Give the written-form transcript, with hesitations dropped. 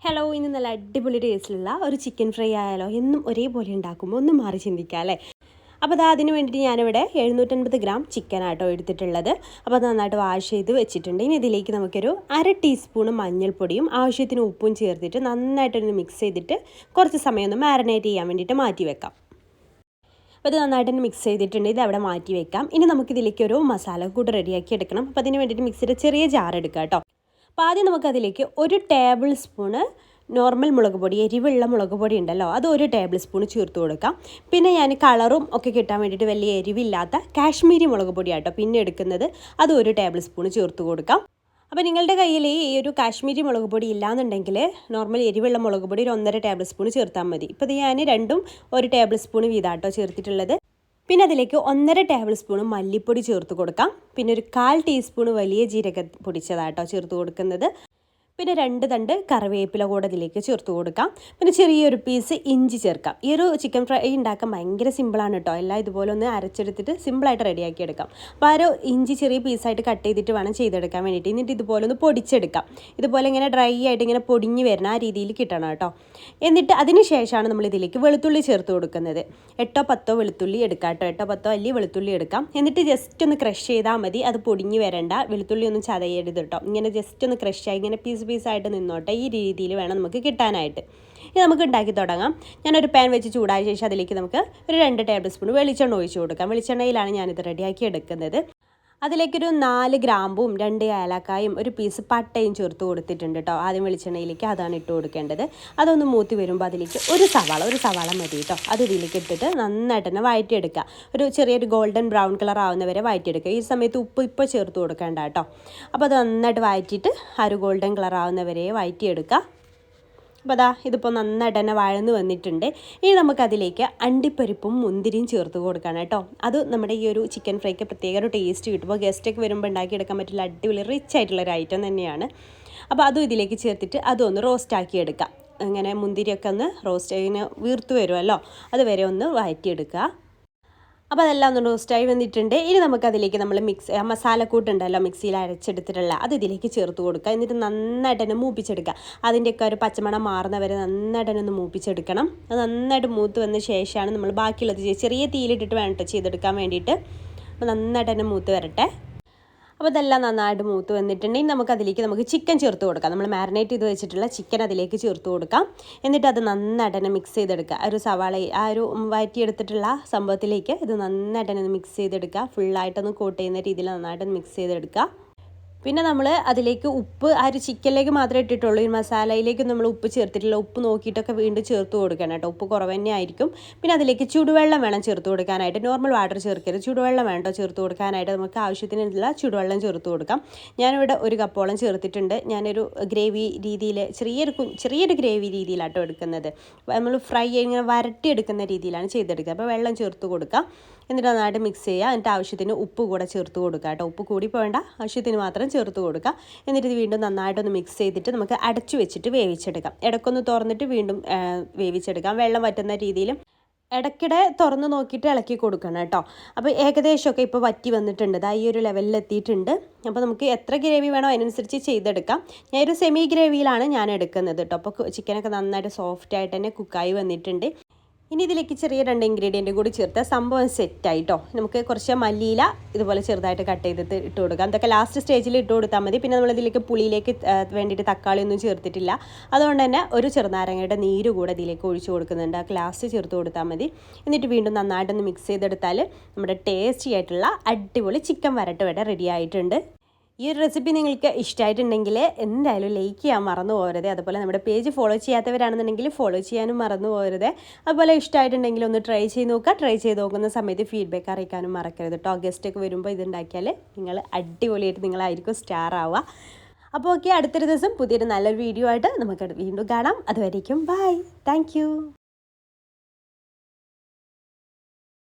Hello, ഇന്ന് നല്ല അടിപൊളി ടേസ്റ്റിലുള്ള ഒരു ചിക്കൻ ഫ്രൈ ആയാലോ? എന്നും ഒരേപോലെ ഉണ്ടാക്കുമ്പോൾ ഒന്ന് മാറി ചിന്തിക്കാം അല്ലേ? അപ്പോൾ അതിന് വേണ്ടിയിട്ട് ഞാനിവിടെ 750 ഗ്രാം ചിക്കൻ ആട്ടോ എടുത്തിട്ടുള്ളത്. അപ്പോൾ അത് നന്നായിട്ട് വാഷ് ചെയ്ത് വെച്ചിട്ടുണ്ട്. ഇനി ഇതിലേക്ക് നമുക്കൊരു 1/2 ടീസ്പൂൺ മഞ്ഞൾപ്പൊടിയും ആവശ്യത്തിന് ഉപ്പും ചേർത്തിട്ട് നന്നായിട്ടൊന്ന് മിക്സ് ചെയ്തിട്ട് കുറച്ച് സമയം ഒന്ന് മാരിനേറ്റ് ചെയ്യാൻ വേണ്ടിയിട്ട് മാറ്റി വെക്കാം. അപ്പോൾ ഇത് നന്നായിട്ടൊന്ന് മിക്സ് ചെയ്തിട്ടുണ്ട്. ഇത് അവിടെ മാറ്റി വെക്കാം. ഇനി നമുക്കിതിലേക്ക് ഒരു മസാല കൂട്ട് റെഡിയാക്കി എടുക്കണം. അപ്പോൾ അതിന് വേണ്ടിയിട്ട് മിക്സിയുടെ ചെറിയ ജാർ എടുക്കാം കേട്ടോ. അപ്പോൾ ആദ്യം നമുക്കതിലേക്ക് 1 ടേബിൾ സ്പൂണ് നോർമൽ മുളക് പൊടി, എരിവുള്ള മുളക് പൊടി ഉണ്ടല്ലോ, അത് 1 ടേബിൾ സ്പൂൺ ചേർത്ത് കൊടുക്കാം. പിന്നെ ഞാൻ കളറും ഒക്കെ കിട്ടാൻ വേണ്ടിയിട്ട് വലിയ എരിവില്ലാത്ത കാശ്മീരി മുളക് പൊടി ആട്ടോ പിന്നെ എടുക്കുന്നത്, അത് 1 ടേബിൾ സ്പൂൺ ചേർത്ത് കൊടുക്കാം. അപ്പോൾ നിങ്ങളുടെ കയ്യിൽ ഈ ഒരു കാശ്മീരി മുളക് പൊടി ഇല്ലാന്നുണ്ടെങ്കിൽ നോർമൽ എരിവുള്ള മുളക് പൊടി ഒരു 1.5 ടേബിൾ സ്പൂൺ ചേർത്താൽ മതി. ഇപ്പോൾ ഇത് ഞാൻ രണ്ടും 1 ടേബിൾ സ്പൂൺ വീതാട്ടോ ചേർത്തിട്ടുള്ളത്. പിന്നെ അതിലേക്ക് 1.5 ടേബിൾ സ്പൂൺ മല്ലിപ്പൊടി ചേർത്ത് കൊടുക്കാം. പിന്നെ ഒരു 1/4 ടീസ്പൂൺ വലിയ ജീരക പൊടിച്ചതാട്ടോ ചേർത്ത് കൊടുക്കുന്നത്. പിന്നെ 2 തണ്ട് കറിവേപ്പില കൂടെ ഇതിലേക്ക് ചേർത്ത് കൊടുക്കാം. പിന്നെ ചെറിയൊരു പീസ് ഇഞ്ചി ചേർക്കാം. ഈ ഒരു ചിക്കൻ ഫ്രൈ ഉണ്ടാക്കാൻ ഭയങ്കര സിമ്പിളാണ് കേട്ടോ. എല്ലാം ഇതുപോലെ ഒന്ന് അരച്ചെടുത്തിട്ട് സിമ്പിളായിട്ട് റെഡിയാക്കി എടുക്കാം. അപ്പോൾ ആ ഒരു ഇഞ്ചി ചെറിയ പീസായിട്ട് കട്ട് ചെയ്തിട്ട് വേണം ചെയ്തെടുക്കാൻ വേണ്ടിയിട്ട്. എന്നിട്ട് ഇതുപോലെ ഒന്ന് പൊടിച്ചെടുക്കാം. ഇതുപോലെ ഇങ്ങനെ ഡ്രൈ ആയിട്ട് ഇങ്ങനെ പൊടിഞ്ഞ് വരുന്ന ആ രീതിയിൽ കിട്ടണം കേട്ടോ. എന്നിട്ട് അതിന് ശേഷമാണ് നമ്മൾ ഇതിലേക്ക് വെളുത്തുള്ളി ചേർത്ത് കൊടുക്കുന്നത്. 8-10 വെളുത്തുള്ളി എടുക്കാം കേട്ടോ. 8-10 അല്ലി വെളുത്തുള്ളി എടുക്കാം. എന്നിട്ട് ജസ്റ്റ് ഒന്ന് ക്രഷ് ചെയ്താൽ മതി. അത് പൊടിഞ്ഞ് വരണ്ട. വെളുത്തുള്ളി ഒന്നും ചതയരുത് കേട്ടോ. ഇങ്ങനെ ജസ്റ്റ് ഒന്ന് ക്രഷായി ഇങ്ങനെ പീസായിട്ട് നിന്നോട്ടെ. ഈ രീതിയിൽ വേണം നമുക്ക് കിട്ടാനായിട്ട്. ഇനി നമുക്ക് ഉണ്ടാക്കി തുടങ്ങാം. ഞാനൊരു പാൻ വെച്ച് ചൂടായ ശേഷം അതിലേക്ക് നമുക്ക് ഒരു 2 ടേബിൾ സ്പൂൺ വെളിച്ചെണ്ണ ഒഴിച്ച് കൊടുക്കാം. വെളിച്ചെണ്ണയിലാണ് ഞാനിത് റെഡിയാക്കി എടുക്കുന്നത്. അതിലേക്കൊരു 4 ഗ്രാമ്പും 2 ഏലക്കായും ഒരു പീസ് പട്ടയും ചേർത്ത് കൊടുത്തിട്ടുണ്ട് കേട്ടോ. ആദ്യം വെളിച്ചെണ്ണയിലേക്ക് അതാണ് ഇട്ട് കൊടുക്കേണ്ടത്. അതൊന്ന് മൂത്തി വരുമ്പോൾ അതിലേക്ക് ഒരു സവാള മതി കേട്ടോ. അത് ഇതിലേക്ക് ഇട്ടിട്ട് നന്നായിട്ട് തന്നെ വഴറ്റിയെടുക്കുക. ഒരു ചെറിയൊരു ഗോൾഡൻ ബ്രൗൺ കളർ ആവുന്നവരെ വഴറ്റിയെടുക്കുക. ഈ സമയത്ത് ഉപ്പ് ഇപ്പോൾ ചേർത്ത് കൊടുക്കേണ്ട കേട്ടോ. അപ്പോൾ അത് നന്നായിട്ട് വഴറ്റിയിട്ട് ആ ഒരു ഗോൾഡൻ കളർ ആവുന്നവരെ വഴറ്റിയെടുക്കുക. അപ്പോൾ ഇതിപ്പോൾ നന്നായിട്ട് തന്നെ വഴന്ന് വന്നിട്ടുണ്ട്. ഇനി നമുക്കതിലേക്ക് അണ്ടിപ്പരിപ്പും മുന്തിരിയും ചേർത്ത് കൊടുക്കണം കേട്ടോ. അത് നമ്മുടെ ഈ ഒരു ചിക്കൻ ഫ്രൈക്ക് പ്രത്യേക ഒരു ടേസ്റ്റ് കിട്ടുമ്പോൾ ഗസ്റ്റൊക്കെ വരുമ്പോൾ ഉണ്ടാക്കിയെടുക്കാൻ പറ്റില്ല അടിപൊളി റിച്ച് ആയിട്ടുള്ളൊരു ഐറ്റം തന്നെയാണ്. അപ്പോൾ അതും ഇതിലേക്ക് ചേർത്തിട്ട് അതൊന്ന് റോസ്റ്റാക്കി എടുക്കാം. അങ്ങനെ മുന്തിരിയൊക്കെ ഒന്ന് റോസ്റ്റ് ഇങ്ങനെ വീർത്ത് വരുമല്ലോ, അതുവരെ ഒന്ന് വഴറ്റിയെടുക്കുക. അപ്പോൾ അതെല്ലാം ഒന്ന് റോസ്റ്റായി വന്നിട്ടുണ്ട്. ഇനി നമുക്കതിലേക്ക് നമ്മൾ മസാലക്കൂട്ടുണ്ടല്ലോ മിക്സിയിൽ അരച്ചെടുത്തിട്ടുള്ള അത് ഇതിലേക്ക് ചേർത്ത് കൊടുക്കുക. എന്നിട്ട് നന്നായിട്ട് തന്നെ മൂപ്പിച്ചെടുക്കുക. അതിൻ്റെയൊക്കെ ഒരു പച്ചമണം മാറുന്നവരെ നന്നായിട്ട് തന്നെ ഒന്ന് മൂപ്പിച്ചെടുക്കണം. അത് നന്നായിട്ട് മൂത്ത് വന്ന ശേഷമാണ് നമ്മൾ ബാക്കിയുള്ളത് ചെറിയ തീയിലിട്ടിട്ട് വേണം കേട്ടോ ചെയ്തെടുക്കാൻ വേണ്ടിയിട്ട്. അപ്പോൾ നന്നായിട്ട് തന്നെ മൂത്ത് വരട്ടെ. അപ്പോൾ ഇതെല്ലാം നന്നായിട്ട് മൂത്ത് വന്നിട്ടുണ്ടെങ്കിൽ നമുക്ക് ചിക്കൻ ചേർത്ത് കൊടുക്കാം. നമ്മൾ മാരിനേറ്റ് ചെയ്ത് വെച്ചിട്ടുള്ള ചിക്കൻ അതിലേക്ക് ചേർത്ത് കൊടുക്കാം. എന്നിട്ട് അത് നന്നായിട്ട് തന്നെ മിക്സ് ചെയ്തെടുക്കുക. ഒരു സവാള ആ ഒരു വഴറ്റിയെടുത്തിട്ടുള്ള സംഭവത്തിലേക്ക് ഇത് നന്നായിട്ട് തന്നെ മിക്സ് ചെയ്തെടുക്കുക. ഫുള്ളായിട്ടൊന്ന് കോട്ട് ചെയ്യുന്ന രീതിയിൽ നന്നായിട്ടൊന്ന് മിക്സ് ചെയ്തെടുക്കുക. പിന്നെ നമ്മൾ അതിലേക്ക് ഉപ്പ് ആ ഒരു ചിക്കനിലേക്ക് മാത്രമേ ഇട്ടിട്ടുള്ളൂ. ഈ മസാലയിലേക്ക് നമ്മൾ ഉപ്പ് ചേർത്തിട്ടില്ല. ഉപ്പ് നോക്കിയിട്ടൊക്കെ വീണ്ടും ചേർത്ത് കൊടുക്കണം കേട്ടോ. ഉപ്പ് കുറവ് തന്നെ ആയിരിക്കും. പിന്നെ അതിലേക്ക് ചൂടുവെള്ളം വേണം ചേർത്ത് കൊടുക്കാനായിട്ട്. നോർമൽ വാട്ടർ ചേർക്കരുത്, ചൂടുവെള്ളം വേണ്ടോ ചേർത്ത് കൊടുക്കാനായിട്ട്. നമുക്ക് ആവശ്യത്തിനുള്ള ചൂടുവെള്ളം ചേർത്ത് കൊടുക്കാം. ഞാനിവിടെ 1 കപ്പോളം ചേർത്തിട്ടുണ്ട്. ഞാനൊരു ഗ്രേവി രീതിയിൽ ചെറിയൊരു ഗ്രേവി രീതിയിലാട്ടോ എടുക്കുന്നത്. നമ്മൾ ഫ്രൈ ഇങ്ങനെ വരട്ടിയെടുക്കുന്ന രീതിയിലാണ് ചെയ്തെടുക്കുക. അപ്പോൾ വെള്ളം ചേർത്ത് കൊടുക്കാം. എന്നിട്ട് നന്നായിട്ട് മിക്സ് ചെയ്യുക. എന്നിട്ട് ആവശ്യത്തിന് ഉപ്പ് കൂടെ ചേർത്ത് കൊടുക്കുക കേട്ടോ. ഉപ്പ് കൂടി പോകേണ്ട, ആവശ്യത്തിന് മാത്രം ചേർത്ത് കൊടുക്കുക. എന്നിട്ട് ഇത് വീണ്ടും നന്നായിട്ടൊന്ന് മിക്സ് ചെയ്തിട്ട് നമുക്ക് അടച്ചു വെച്ചിട്ട് വേവിച്ചെടുക്കാം. ഇടയ്ക്കൊന്ന് തുറന്നിട്ട് വീണ്ടും വേവിച്ചെടുക്കാം. വെള്ളം വറ്റുന്ന രീതിയിലും ഇടയ്ക്കിടെ തുറന്ന് നോക്കിയിട്ട് ഇളക്കി കൊടുക്കണം കേട്ടോ. അപ്പോൾ ഏകദേശമൊക്കെ ഇപ്പോൾ വറ്റി വന്നിട്ടുണ്ട്. ഈ ഒരു ലെവലിൽ എത്തിയിട്ടുണ്ട്. അപ്പോൾ നമുക്ക് എത്ര ഗ്രേവി വേണോ അതിനനുസരിച്ച് ചെയ്തെടുക്കാം. ഞാനൊരു സെമി ഗ്രേവിയിലാണ് ഞാൻ എടുക്കുന്നത് കേട്ടോ. അപ്പോൾ ചിക്കനൊക്കെ നന്നായിട്ട് സോഫ്റ്റ് ആയിട്ട് തന്നെ കുക്കായി വന്നിട്ടുണ്ട്. ഇനി ഇതിലേക്ക് ചെറിയ 2 ഇൻഗ്രീഡിയൻറ്റും കൂടി ചേർത്ത് സംഭവം സെറ്റായിട്ടോ. നമുക്ക് കുറച്ച് മല്ലിയില ഇതുപോലെ ചെറുതായിട്ട് കട്ട് ചെയ്തിട്ട് ഇട്ട് കൊടുക്കാം. അതൊക്കെ ലാസ്റ്റ് സ്റ്റേജിൽ ഇട്ട് കൊടുത്താൽ മതി. പിന്നെ നമ്മളിതിലേക്ക് പുളിയിലേക്ക് വേണ്ടിയിട്ട് തക്കാളി ഒന്നും ചേർത്തിട്ടില്ല. അതുകൊണ്ട് തന്നെ ഒരു ചെറുനാരങ്ങയുടെ നീര് കൂടെ ഇതിലേക്ക് ഒഴിച്ച് കൊടുക്കുന്നുണ്ട്. ആ ലാസ്റ്റ് ചേർത്ത് കൊടുത്താൽ മതി. എന്നിട്ട് വീണ്ടും നന്നായിട്ടൊന്ന് മിക്സ് ചെയ്തെടുത്താൽ നമ്മുടെ ടേസ്റ്റി ആയിട്ടുള്ള അടിപൊളി ചിക്കൻ വരട്ട് ഇവിടെ റെഡി ആയിട്ടുണ്ട്. ഈ ഒരു റെസിപ്പി നിങ്ങൾക്ക് ഇഷ്ടമായിട്ടുണ്ടെങ്കിൽ എന്തായാലും ലൈക്ക് ചെയ്യാൻ മറന്നു പോകരുത്. അതുപോലെ നമ്മുടെ പേജ് ഫോളോ ചെയ്യാത്തവരാണെന്നുണ്ടെങ്കിൽ ഫോളോ ചെയ്യാനും മറന്നു പോകരുത്. അതുപോലെ ഇഷ്ടമായിട്ടുണ്ടെങ്കിൽ ഒന്ന് ട്രൈ ചെയ്ത് നോക്കുക. ട്രൈ ചെയ്ത് നോക്കുന്ന സമയത്ത് ഫീഡ്ബാക്ക് അറിയിക്കാനും മറക്കരുത് കേട്ടോ. ഗസ്റ്റൊക്കെ വരുമ്പോൾ ഇതുണ്ടാക്കിയാൽ നിങ്ങൾ അടിപൊളിയായിട്ട് നിങ്ങളായിരിക്കും സ്റ്റാർ ആവുക. അപ്പോൾ ഓക്കെ, അടുത്തൊരു ദിവസം പുതിയൊരു നല്ലൊരു വീഡിയോ ആയിട്ട് നമുക്ക് വീണ്ടും കാണാം. അതുവരേക്കും ബൈ. താങ്ക്